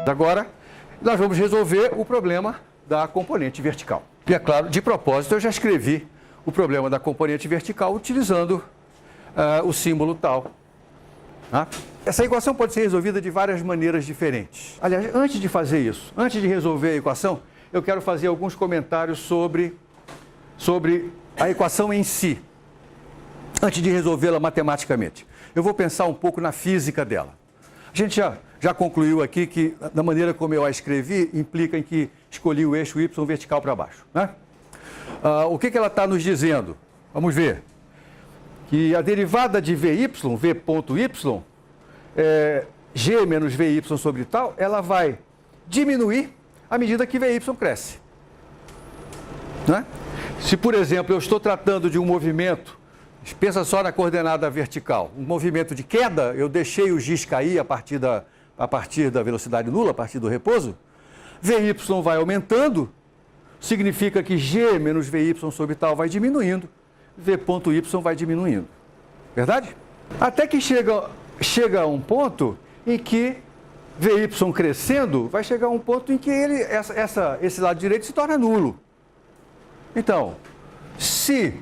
Agora, nós vamos resolver o problema da componente vertical. E é claro, de propósito, eu já escrevi o problema da componente vertical utilizando o símbolo tal. Tá? Essa equação pode ser resolvida de várias maneiras diferentes. Aliás, antes de fazer isso, antes de resolver a equação, eu quero fazer alguns comentários sobre a equação em si, antes de resolvê-la matematicamente. Eu vou pensar um pouco na física dela. A gente já concluiu aqui que, da maneira como eu a escrevi, implica em que escolhi o eixo y vertical para baixo. Né? O que ela está nos dizendo? Vamos ver. Que a derivada de Vy, v ponto y, g menos Vy sobre tal, ela vai diminuir à medida que Vy cresce. Né? Se, por exemplo, eu estou tratando de um movimento, pensa só na coordenada vertical, um movimento de queda, eu deixei o giz cair a partir da velocidade nula, a partir do repouso, Vy vai aumentando, significa que g menos Vy sobre tal vai diminuindo, v ponto y vai diminuindo. Verdade? Até que chega um ponto em que Vy crescendo, vai chegar um ponto em que esse lado direito se torna nulo. Então, se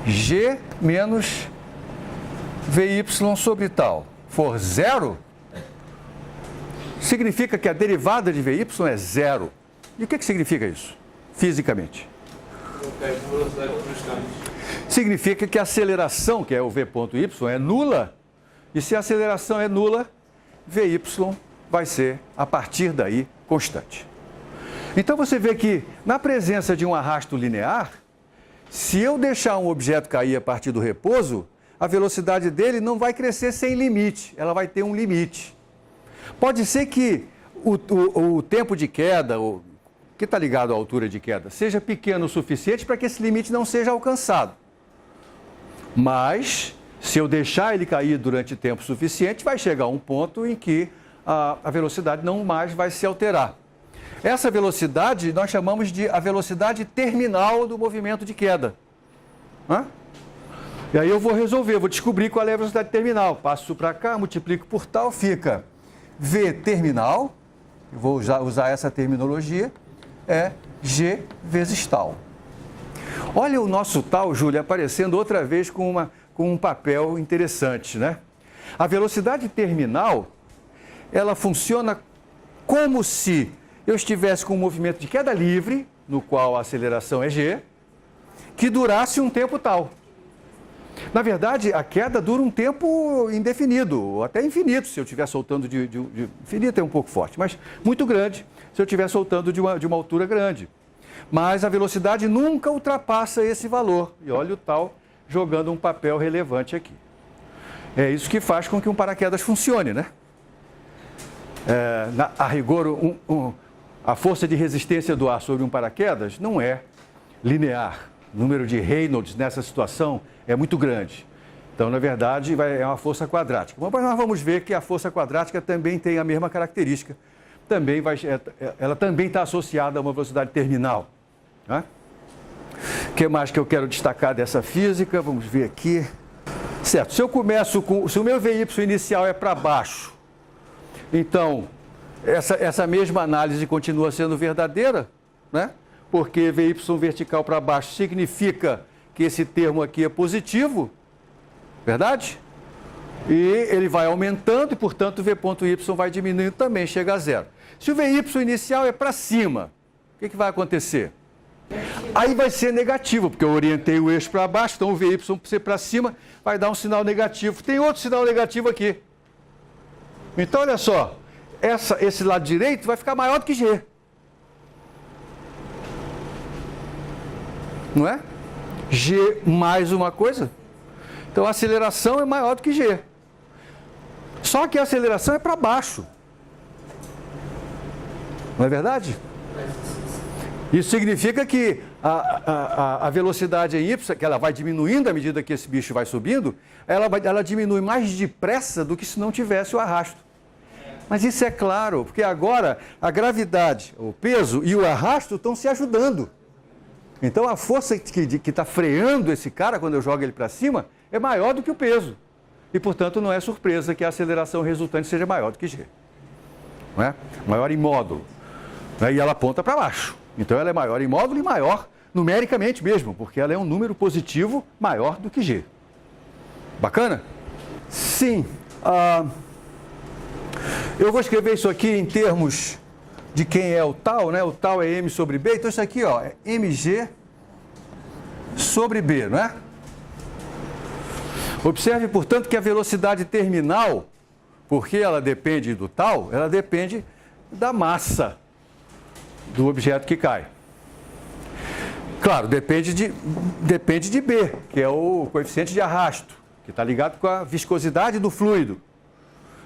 g menos Vy sobre tal for zero, significa que a derivada de Vy é zero. E o que significa isso, fisicamente? Significa que a aceleração, que é o v ponto y, é nula, e se a aceleração é nula, Vy vai ser, a partir daí, constante. Então você vê que, na presença de um arrasto linear, se eu deixar um objeto cair a partir do repouso, a velocidade dele não vai crescer sem limite, ela vai ter um limite. Pode ser que o tempo de queda, que está ligado à altura de queda, seja pequeno o suficiente para que esse limite não seja alcançado. Mas, se eu deixar ele cair durante tempo suficiente, vai chegar um ponto em que a velocidade não mais vai se alterar. Essa velocidade nós chamamos de a velocidade terminal do movimento de queda. E aí eu vou resolver, vou descobrir qual é a velocidade terminal. Passo para cá, multiplico por tal, fica v terminal, vou usar essa terminologia, é g vezes tal. Olha o nosso tal, Júlia, aparecendo outra vez com um papel interessante, né? A velocidade terminal, ela funciona como se eu estivesse com um movimento de queda livre, no qual a aceleração é g, que durasse um tempo tal. Na verdade, a queda dura um tempo indefinido, ou até infinito, se eu estiver soltando infinito é um pouco forte, mas muito grande, se eu estiver soltando de uma altura grande. Mas a velocidade nunca ultrapassa esse valor. E olha o tal jogando um papel relevante aqui. É isso que faz com que um paraquedas funcione, né? A rigor, a força de resistência do ar sobre um paraquedas não é linear. O número de Reynolds nessa situação é muito grande. Então, na verdade, é uma força quadrática. Mas nós vamos ver que a força quadrática também tem a mesma característica. Ela também está associada a uma velocidade terminal. Né? O que mais que eu quero destacar dessa física? Vamos ver aqui. Certo, se o meu Vy inicial é para baixo, então, essa mesma análise continua sendo verdadeira, né? Porque Vy vertical para baixo significa que esse termo aqui é positivo, verdade? E ele vai aumentando e, portanto, o V ponto y vai diminuindo também, chega a zero. Se o Vy inicial é para cima, o que vai acontecer? Aí vai ser negativo, porque eu orientei o eixo para baixo, então o Vy ser para cima vai dar um sinal negativo. Tem outro sinal negativo aqui. Então, olha só, esse lado direito vai ficar maior do que G. Não é? G mais uma coisa. Então, a aceleração é maior do que G. Só que a aceleração é para baixo. Não é verdade? Isso significa que a velocidade em y, que ela vai diminuindo à medida que esse bicho vai subindo, ela diminui mais depressa do que se não tivesse o arrasto. Mas isso é claro, porque agora a gravidade, o peso e o arrasto estão se ajudando. Então a força que está freando esse cara quando eu jogo ele para cima é maior do que o peso. E, portanto, não é surpresa que a aceleração resultante seja maior do que G. não é? Maior em módulo. Né? E ela aponta para baixo. Então ela é maior em módulo e maior numericamente mesmo, porque ela é um número positivo maior do que G. Bacana? Sim. Eu vou escrever isso aqui em termos de quem é o tal, né? O tal é M sobre B. Então isso aqui, ó, é MG sobre B, não é? Observe, portanto, que a velocidade terminal, porque ela depende do tal, ela depende da massa do objeto que cai. Claro, depende de B, que é o coeficiente de arrasto, que está ligado com a viscosidade do fluido.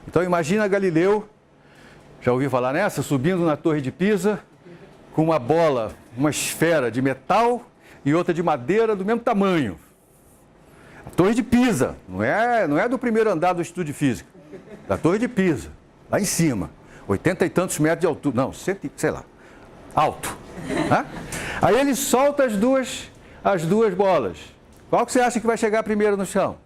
Então imagina Galileu, já ouviu falar nessa? Subindo na Torre de Pisa, com uma bola, uma esfera de metal e outra de madeira do mesmo tamanho. A Torre de Pisa, não é do primeiro andar do Instituto de Física, da Torre de Pisa, lá em cima, 80 e tantos metros de altura, não, sei lá, alto. Né? Aí ele solta as duas bolas. Qual que você acha que vai chegar primeiro no chão?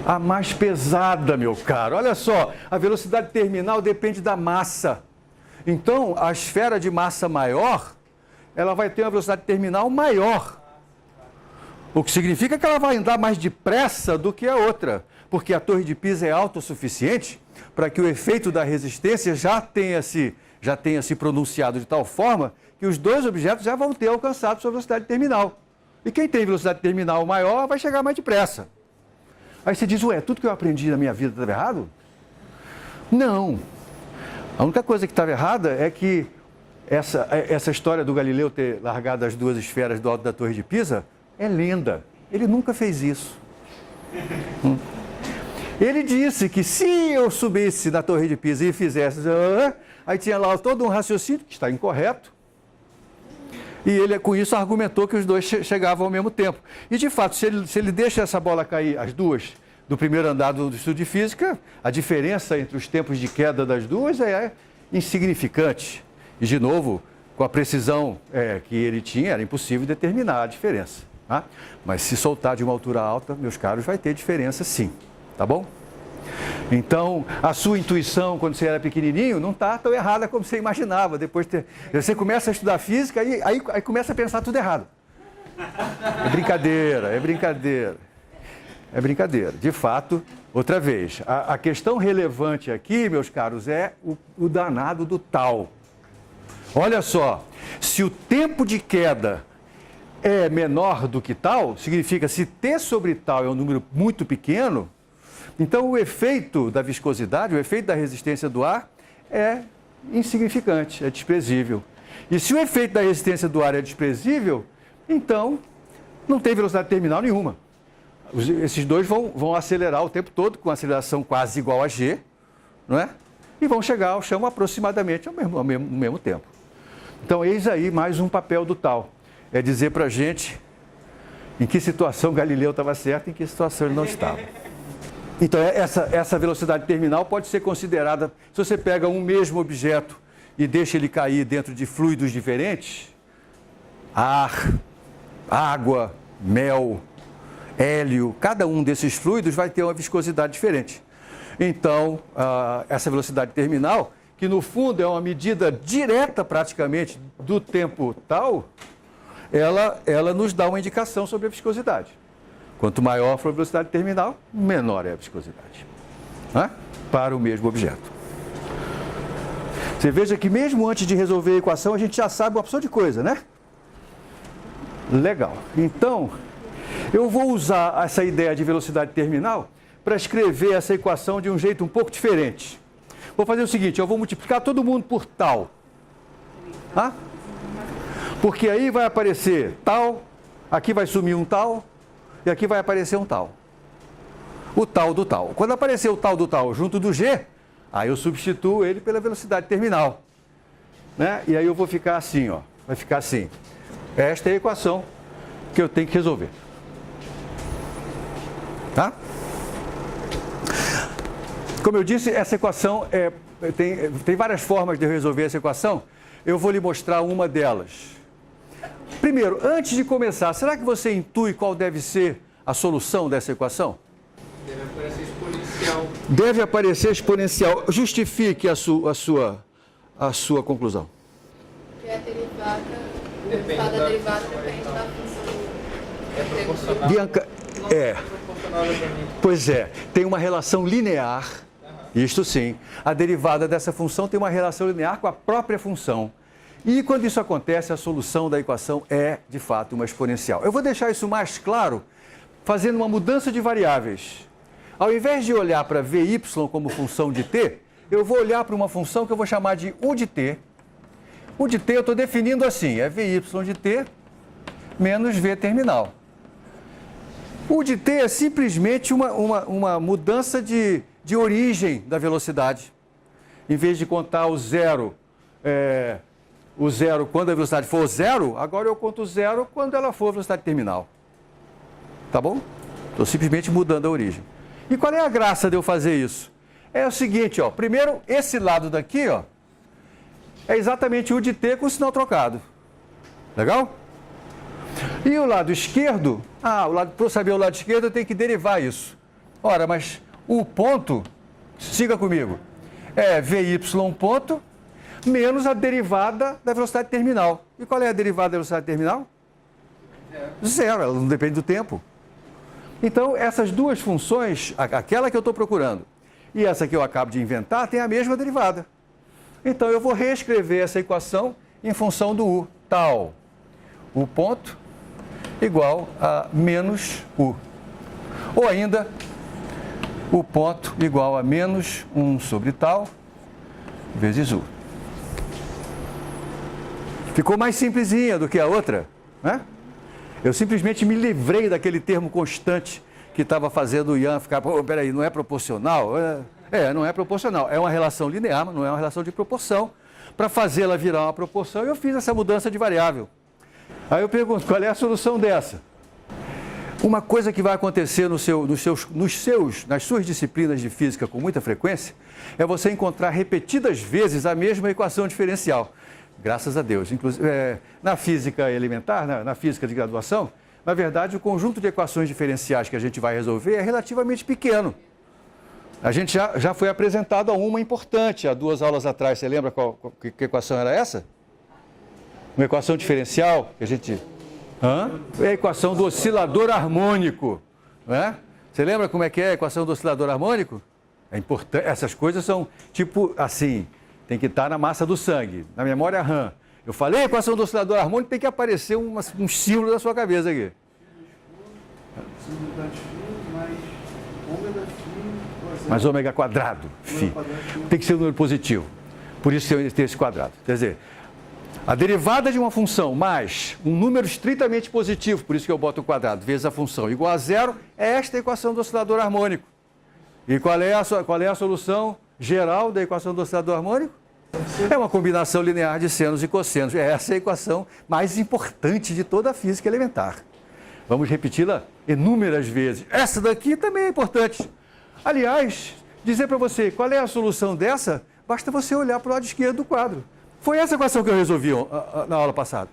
A mais pesada, meu caro. Olha só, a velocidade terminal depende da massa. Então, a esfera de massa maior, ela vai ter uma velocidade terminal maior. O que significa que ela vai andar mais depressa do que a outra, porque a Torre de Pisa é alta o suficiente para que o efeito da resistência já tenha se pronunciado de tal forma que os dois objetos já vão ter alcançado sua velocidade terminal. E quem tem velocidade terminal maior vai chegar mais depressa. Aí você diz, ué, tudo que eu aprendi na minha vida estava errado? Não. A única coisa que estava errada é que essa história do Galileu ter largado as duas esferas do alto da Torre de Pisa é lenda. Ele nunca fez isso. Ele disse que se eu subisse na Torre de Pisa e fizesse... Aí tinha lá todo um raciocínio que está incorreto. E ele, com isso, argumentou que os dois chegavam ao mesmo tempo. E, de fato, se ele deixa essa bola cair, as duas, do primeiro andar do estudo de física, a diferença entre os tempos de queda das duas é insignificante. E, de novo, com a precisão que ele tinha, era impossível determinar a diferença. Tá? Mas se soltar de uma altura alta, meus caros, vai ter diferença sim. Tá bom? Então, a sua intuição, quando você era pequenininho, não está tão errada como você imaginava. Depois você começa a estudar física e aí começa a pensar tudo errado. É brincadeira, é brincadeira. É brincadeira. De fato, outra vez, a questão relevante aqui, meus caros, é o danado do tal. Olha só, se o tempo de queda é menor do que tal, significa se T sobre tal é um número muito pequeno, então o efeito da viscosidade, o efeito da resistência do ar é insignificante, é desprezível. E se o efeito da resistência do ar é desprezível, então não tem velocidade terminal nenhuma. Esses dois vão acelerar o tempo todo com aceleração quase igual a g, não é? E vão chegar ao chão aproximadamente no mesmo tempo. Então eis aí mais um papel do tal. É dizer para a gente em que situação Galileu estava certo e em que situação ele não estava. Então, essa velocidade terminal pode ser considerada, se você pega um mesmo objeto e deixa ele cair dentro de fluidos diferentes, ar, água, mel, hélio, cada um desses fluidos vai ter uma viscosidade diferente. Então, essa velocidade terminal, que no fundo é uma medida direta praticamente do tempo tal, ela nos dá uma indicação sobre a viscosidade. Quanto maior for a velocidade terminal, menor é a viscosidade, né? Para o mesmo objeto. Você veja que mesmo antes de resolver a equação, a gente já sabe uma opção de coisa, né? Legal. Então, eu vou usar essa ideia de velocidade terminal para escrever essa equação de um jeito um pouco diferente. Vou fazer o seguinte, eu vou multiplicar todo mundo por tal. Tá? Porque aí vai aparecer tal, aqui vai sumir um tal, e aqui vai aparecer um tal. O tal do tal. Quando aparecer o tal do tal junto do G, aí eu substituo ele pela velocidade terminal. Né? E aí eu vou ficar assim, ó. Vai ficar assim. Esta é a equação que eu tenho que resolver. Tá? Como eu disse, essa equação tem várias formas de resolver essa equação. Eu vou lhe mostrar uma delas. Primeiro, antes de começar, será que você intui qual deve ser a solução dessa equação? Deve aparecer exponencial. Deve aparecer exponencial. Justifique a sua conclusão. Que a derivada, o resultado da derivada depende da função. Bianca, pois é, tem uma relação linear, isto sim, a derivada dessa função tem uma relação linear com a própria função. E quando isso acontece, a solução da equação é, de fato, uma exponencial. Eu vou deixar isso mais claro fazendo uma mudança de variáveis. Ao invés de olhar para Vy como função de t, eu vou olhar para uma função que eu vou chamar de U de t. U de t eu estou definindo assim, é Vy de t menos V terminal. U de t é simplesmente uma mudança de origem da velocidade. Em vez de contar o zero quando a velocidade for zero, agora eu conto o zero quando ela for a velocidade terminal. Tá bom? Estou simplesmente mudando a origem. E qual é a graça de eu fazer isso? É o seguinte, ó, primeiro, esse lado daqui, ó, é exatamente U de t com o sinal trocado. Legal? E o lado esquerdo, para eu saber o lado esquerdo, eu tenho que derivar isso. Ora, mas o ponto, siga comigo, é Vy ponto menos a derivada da velocidade terminal. E qual é a derivada da velocidade terminal? Zero, ela não depende do tempo. Então, essas duas funções, aquela que eu estou procurando e essa que eu acabo de inventar, tem a mesma derivada. Então, eu vou reescrever essa equação em função do U, tal. U ponto igual a menos U. Ou ainda, U ponto igual a menos 1 sobre tal vezes U. Ficou mais simplesinha do que a outra, né? Eu simplesmente me livrei daquele termo constante que estava fazendo o Ian ficar, peraí, não é proporcional? Não é proporcional. É uma relação linear, mas não é uma relação de proporção. Para fazê-la virar uma proporção, eu fiz essa mudança de variável. Aí eu pergunto, qual é a solução dessa? Uma coisa que vai acontecer nas suas disciplinas de física com muita frequência é você encontrar repetidas vezes a mesma equação diferencial. Graças a Deus. Inclusive, na física elementar, na física de graduação, na verdade, o conjunto de equações diferenciais que a gente vai resolver é relativamente pequeno. A gente já foi apresentado a uma importante há 2 aulas atrás. Você lembra que equação era essa? Uma equação diferencial que a gente... É a equação do oscilador harmônico. Né? Você lembra como é que é a equação do oscilador harmônico? É importante. Essas coisas são tipo assim... Tem que estar na massa do sangue, na memória RAM. Eu falei a equação do oscilador harmônico, tem que aparecer um símbolo na sua cabeça aqui. Mais ômega quadrado, φ. Tem que ser um número positivo. Por isso tem esse quadrado. Quer dizer, a derivada de uma função mais um número estritamente positivo, por isso que eu boto o quadrado, vezes a função igual a zero, é esta equação do oscilador harmônico. E qual é a solução geral da equação do oscilador harmônico? É uma combinação linear de senos e cossenos. Essa é a equação mais importante de toda a física elementar. Vamos repeti-la inúmeras vezes. Essa daqui também é importante. Aliás, dizer para você qual é a solução dessa, basta você olhar para o lado esquerdo do quadro. Foi essa equação que eu resolvi na aula passada.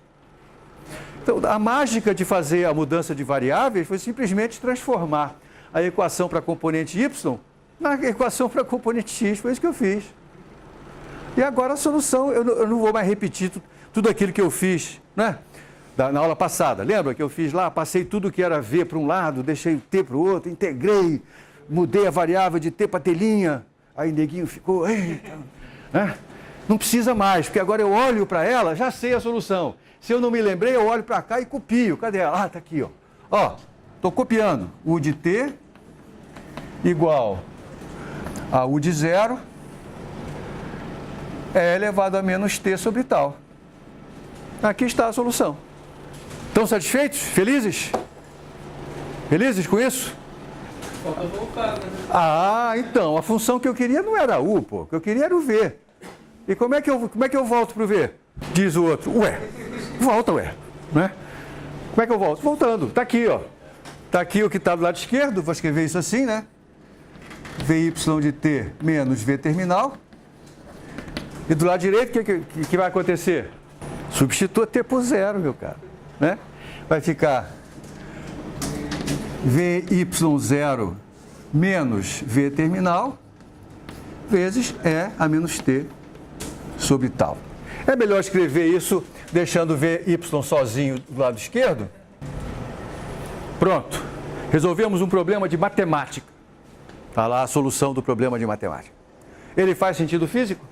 Então, a mágica de fazer a mudança de variáveis foi simplesmente transformar a equação para a componente y na equação para a componente x. Foi isso que eu fiz. E agora a solução, eu não vou mais repetir tudo aquilo que eu fiz, né? Na aula passada. Lembra que eu fiz lá, passei tudo que era v para um lado, deixei t para o outro, integrei, mudei a variável de t para telinha, aí neguinho ficou... Eita, né? Não precisa mais, porque agora eu olho para ela, já sei a solução. Se eu não me lembrei, eu olho para cá e copio. Cadê ela? Está aqui, ó. Ó, estou copiando. U de t igual a U de zero é elevado a menos t sobre tal. Aqui está a solução. Estão satisfeitos? Felizes? Felizes com isso? Falta voltar, né? Então, a função que eu queria não era U, pô. O que eu queria era o V. E como é que eu volto para o V? Diz o outro. Volta, né? Como é que eu volto? Voltando. Está aqui, ó. Está aqui o que está do lado esquerdo. Vou escrever isso assim, né? Vy de t menos V terminal. E do lado direito, o que vai acontecer? Substitua t por zero, meu caro. Né? Vai ficar Vy0 menos V terminal vezes E a menos T sobre tal. É melhor escrever isso deixando VY sozinho do lado esquerdo? Pronto. Resolvemos um problema de matemática. Está lá a solução do problema de matemática. Ele faz sentido físico?